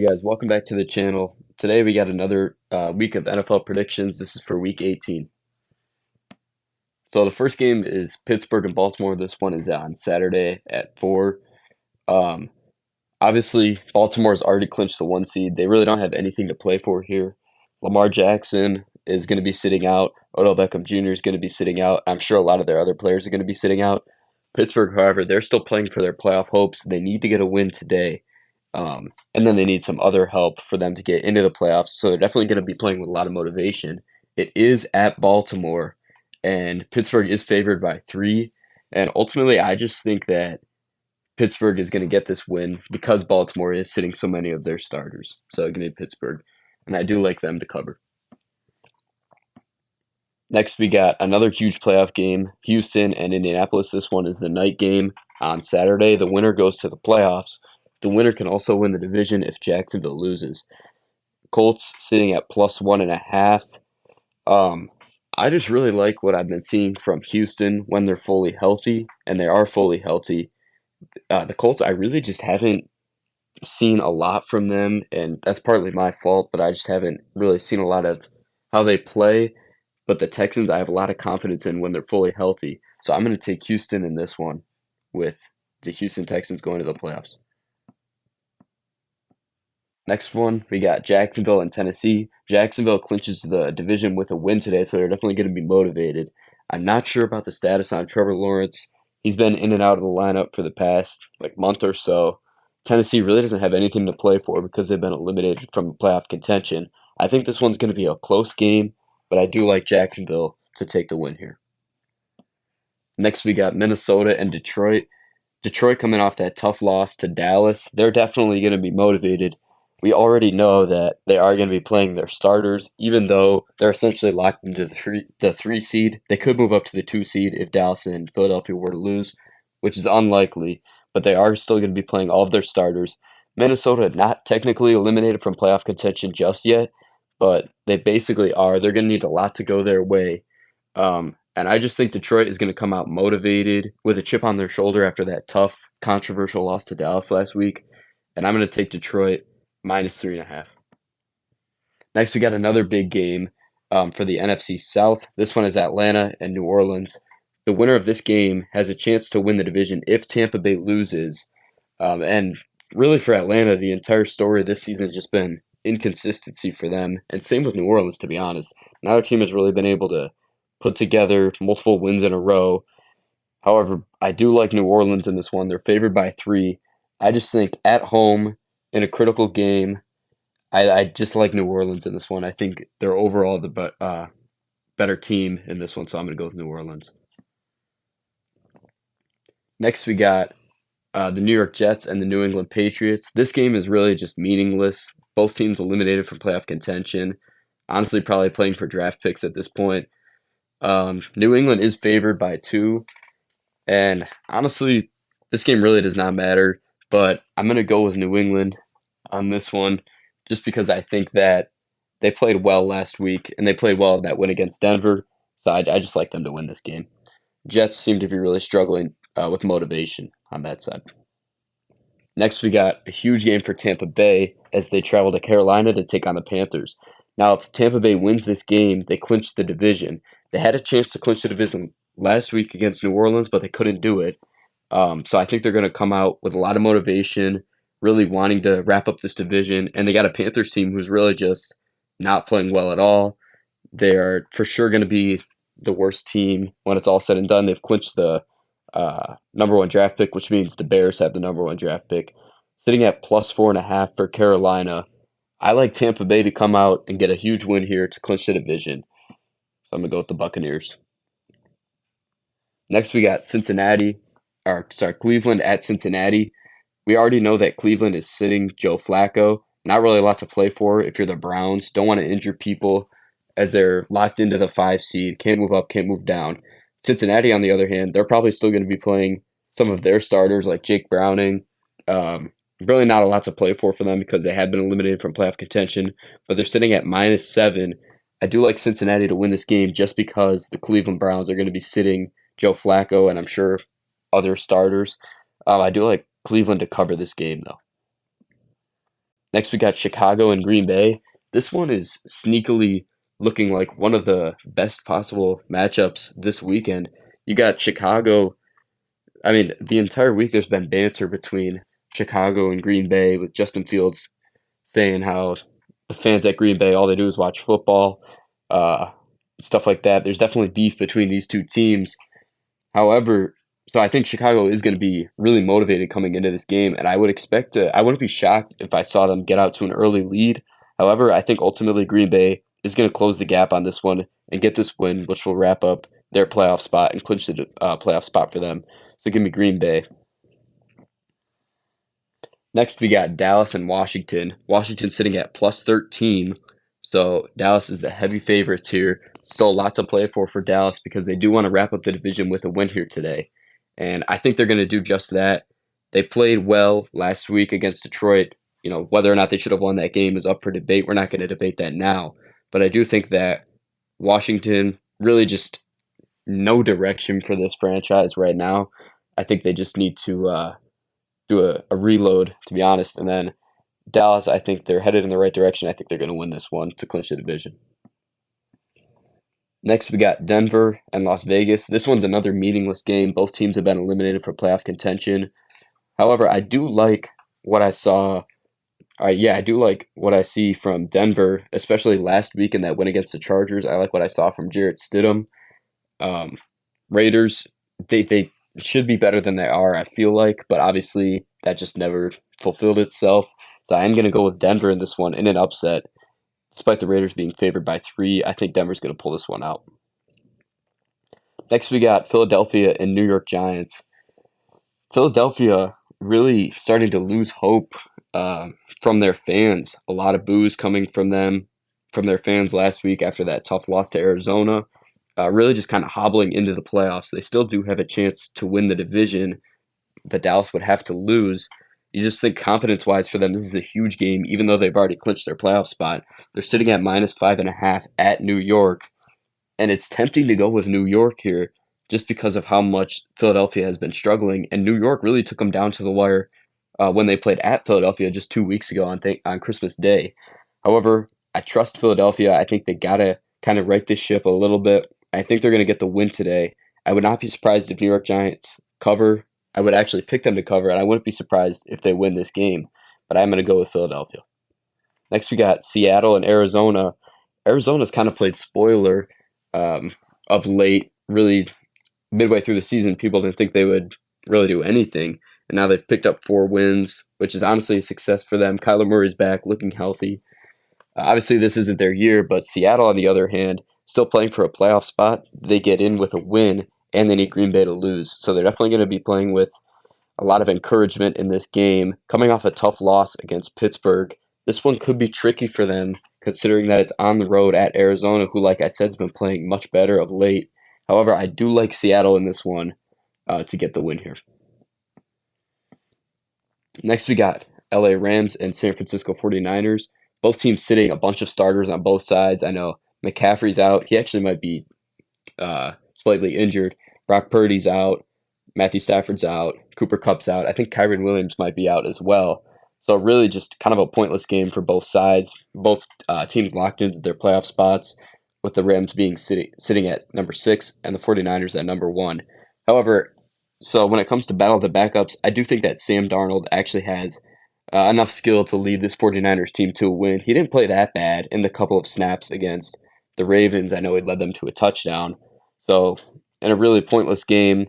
Hey guys, welcome back to the channel. Today we got another week of NFL predictions. This is for week 18. So the first game is Pittsburgh and Baltimore. This one is on Saturday at 4. Um, Obviously, Baltimore's already clinched the 1 seed. They really don't have anything to play for here. Lamar Jackson is going to be sitting out. Odell Beckham Jr. is going to be sitting out. I'm sure a lot of their other players are going to be sitting out. Pittsburgh, however, they're still playing for their playoff hopes. They need to get a win today. And then they need some other help for them to get into the playoffs. So they're definitely going to be playing with a lot of motivation. It is at Baltimore, and Pittsburgh is favored by 3. And ultimately, I just think that Pittsburgh is going to get this win because Baltimore is sitting so many of their starters. So give me Pittsburgh, and I do like them to cover. Next, we got another huge playoff game, Houston and Indianapolis. This one is the night game on Saturday. The winner goes to the playoffs. The winner can also win the division if Jacksonville loses. Colts sitting at +1.5. Um, I just really like what I've been seeing from Houston when they're fully healthy, and they are fully healthy. The Colts, I really just haven't seen a lot from them, and that's partly my fault, but I just haven't really seen a lot of how they play. But the Texans, I have a lot of confidence in when they're fully healthy. So I'm going to take Houston in this one with the Houston Texans going to the playoffs. Next one, we got Jacksonville and Tennessee. Jacksonville clinches the division with a win today, so they're definitely going to be motivated. I'm not sure about the status on Trevor Lawrence. He's been in and out of the lineup for the past month or so. Tennessee really doesn't have anything to play for because they've been eliminated from playoff contention. I think this one's going to be a close game, but I do like Jacksonville to take the win here. Next, we got Minnesota and Detroit. Detroit coming off that tough loss to Dallas. They're definitely going to be motivated. We already know that they are going to be playing their starters, even though they're essentially locked into the three seed. They could move up to the 2 seed if Dallas and Philadelphia were to lose, which is unlikely, but they are still going to be playing all of their starters. Minnesota not technically eliminated from playoff contention just yet, but they basically are. They're going to need a lot to go their way. And I just think Detroit is going to come out motivated with a chip on their shoulder after that tough, controversial loss to Dallas last week. And I'm going to take Detroit -3.5. Next, we got another big game for the NFC South. This one is Atlanta and New Orleans. The winner of this game has a chance to win the division if Tampa Bay loses. And really, for Atlanta, the entire story this season has just been inconsistency for them. And same with New Orleans, to be honest. Neither team has really been able to put together multiple wins in a row. However, I do like New Orleans in this one. They're favored by 3. I just think at home in a critical game, I just like New Orleans in this one. I think they're overall the better team in this one, so I'm going to go with New Orleans. Next, we got the New York Jets and the New England Patriots. This game is really just meaningless. Both teams eliminated from playoff contention. Honestly, probably playing for draft picks at this point. New England is favored by 2. And honestly, this game really does not matter, but I'm going to go with New England on this one just because I think that they played well last week and they played well in that win against Denver. So I just like them to win this game. Jets seem to be really struggling with motivation on that side. Next, we got a huge game for Tampa Bay as they travel to Carolina to take on the Panthers. Now, if Tampa Bay wins this game, they clinch the division. They had a chance to clinch the division last week against New Orleans, but they couldn't do it. So I think they're going to come out with a lot of motivation, really wanting to wrap up this division. And they got a Panthers team who's really just not playing well at all. They are for sure going to be the worst team when it's all said and done. They've clinched the number one draft pick, which means the Bears have the number one draft pick, sitting at +4.5 for Carolina. I like Tampa Bay to come out and get a huge win here to clinch the division. So I'm gonna go with the Buccaneers. Next, we got Cleveland at Cincinnati. We already know that Cleveland is sitting Joe Flacco. Not really a lot to play for if you're the Browns. Don't want to injure people as they're locked into the 5 seed. Can't move up, can't move down. Cincinnati, on the other hand, they're probably still going to be playing some of their starters like Jake Browning. Really not a lot to play for them because they have been eliminated from playoff contention, but they're sitting at -7. I do like Cincinnati to win this game just because the Cleveland Browns are going to be sitting Joe Flacco and I'm sure other starters. I do like Cleveland to cover this game, though. Next, we got Chicago and Green Bay. This one is sneakily looking like one of the best possible matchups this weekend. You got Chicago. I mean, the entire week there's been banter between Chicago and Green Bay with Justin Fields saying how the fans at Green Bay all they do is watch football, uh, stuff like that. There's definitely beef between these two teams. However, so I think Chicago is going to be really motivated coming into this game, and I would expect to. I wouldn't be shocked if I saw them get out to an early lead. However, I think ultimately Green Bay is going to close the gap on this one and get this win, which will wrap up their playoff spot and clinch the playoff spot for them. So give me Green Bay. Next, we got Dallas and Washington. Washington sitting at plus 13. So Dallas is the heavy favorites here. Still a lot to play for Dallas because they do want to wrap up the division with a win here today. And I think they're going to do just that. They played well last week against Detroit. You know, whether or not they should have won that game is up for debate. We're not going to debate that now. But I do think that Washington really just no direction for this franchise right now. I think they just need to do a reload, to be honest. And then Dallas, I think they're headed in the right direction. I think they're going to win this one to clinch the division. Next, we got Denver and Las Vegas. This one's another meaningless game. Both teams have been eliminated for playoff contention. However, I do like what I saw. Yeah, I do like what I see from Denver, especially last week in that win against the Chargers. I like what I saw from Jarrett Stidham. Um, Raiders, they should be better than they are, I feel like, but obviously that just never fulfilled itself. So I am going to go with Denver in this one in an upset. Despite the Raiders being favored by 3, I think Denver's going to pull this one out. Next, we got Philadelphia and New York Giants. Philadelphia really starting to lose hope from their fans. A lot of boos coming from them, from their fans last week after that tough loss to Arizona. Really just kind of hobbling into the playoffs. They still do have a chance to win the division, but Dallas would have to lose. You just think confidence wise for them, this is a huge game, even though they've already clinched their playoff spot. They're sitting at minus 5.5 at New York, and it's tempting to go with New York here just because of how much Philadelphia has been struggling. And New York really took them down to the wire when they played at Philadelphia just 2 weeks ago on Christmas Day. However, I trust Philadelphia. I think they got to kind of right this ship a little bit. I think they're going to get the win today. I would not be surprised if New York Giants cover. I would actually pick them to cover, and I wouldn't be surprised if they win this game. But I'm going to go with Philadelphia. Next, we got Seattle and Arizona. Arizona's kind of played spoiler of late. Really, midway through the season, people didn't think they would really do anything. And now they've picked up 4 wins, which is honestly a success for them. Kyler Murray's back, looking healthy. Obviously, this isn't their year, but Seattle, on the other hand, still playing for a playoff spot. They get in with a win, and they need Green Bay to lose. So they're definitely going to be playing with a lot of encouragement in this game. Coming off a tough loss against Pittsburgh, this one could be tricky for them, considering that it's on the road at Arizona, who, like I said, has been playing much better of late. However, I do like Seattle in this one to get the win here. Next, we got LA Rams and San Francisco 49ers. Both teams sitting a bunch of starters on both sides. I know McCaffrey's out. He actually might be slightly injured. Brock Purdy's out. Matthew Stafford's out. Cooper Kupp's out. I think Kyren Williams might be out as well. So really just kind of a pointless game for both sides. Both teams locked into their playoff spots, with the Rams being sitting at number 6 and the 49ers at number 1. However, so when it comes to battle of the backups, I do think that Sam Darnold actually has enough skill to lead this 49ers team to a win. He didn't play that bad in the couple of snaps against the Ravens. I know he led them to a touchdown. So in a really pointless game,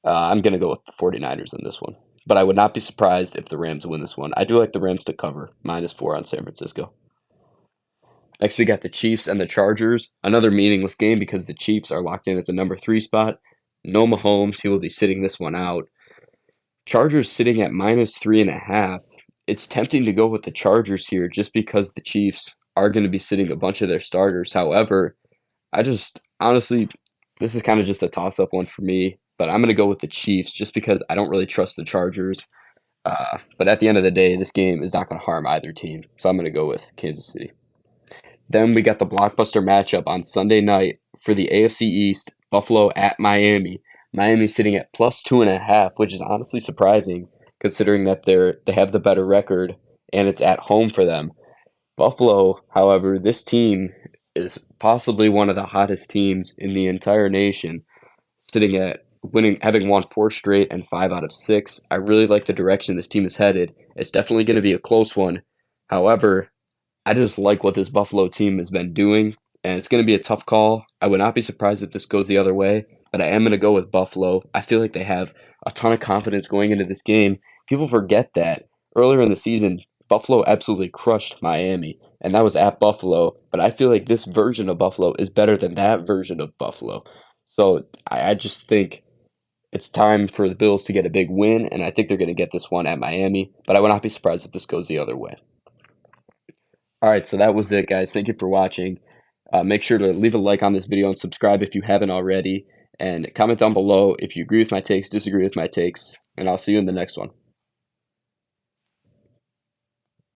I'm going to go with the 49ers in this one. But I would not be surprised if the Rams win this one. I do like the Rams to cover, -4 on San Francisco. Next, we got the Chiefs and the Chargers. Another meaningless game because the Chiefs are locked in at the number 3 spot. No Mahomes. He will be sitting this one out. Chargers sitting at -3.5. It's tempting to go with the Chargers here just because the Chiefs are going to be sitting a bunch of their starters. However, I just honestly, this is kind of just a toss-up one for me, but I'm going to go with the Chiefs just because I don't really trust the Chargers. But at the end of the day, this game is not going to harm either team, so I'm going to go with Kansas City. Then we got the blockbuster matchup on Sunday night for the AFC East, Buffalo at Miami. Miami sitting at +2.5, which is honestly surprising considering that they have the better record and it's at home for them. Buffalo, however, this team is possibly one of the hottest teams in the entire nation, sitting at winning, having won four straight and 5 out of 6. I really like the direction this team is headed. It's definitely going to be a close one. However, I just like what this Buffalo team has been doing, and it's going to be a tough call. I would not be surprised if this goes the other way, but I am going to go with Buffalo. I feel like they have a ton of confidence going into this game. People forget that earlier in the season, Buffalo absolutely crushed Miami, and that was at Buffalo. But I feel like this version of Buffalo is better than that version of Buffalo. So I just think it's time for the Bills to get a big win, and I think they're going to get this one at Miami. But I would not be surprised if this goes the other way. All right, so that was it, guys. Thank you for watching. Make sure to leave a like on this video and subscribe if you haven't already. And comment down below if you agree with my takes, disagree with my takes, and I'll see you in the next one.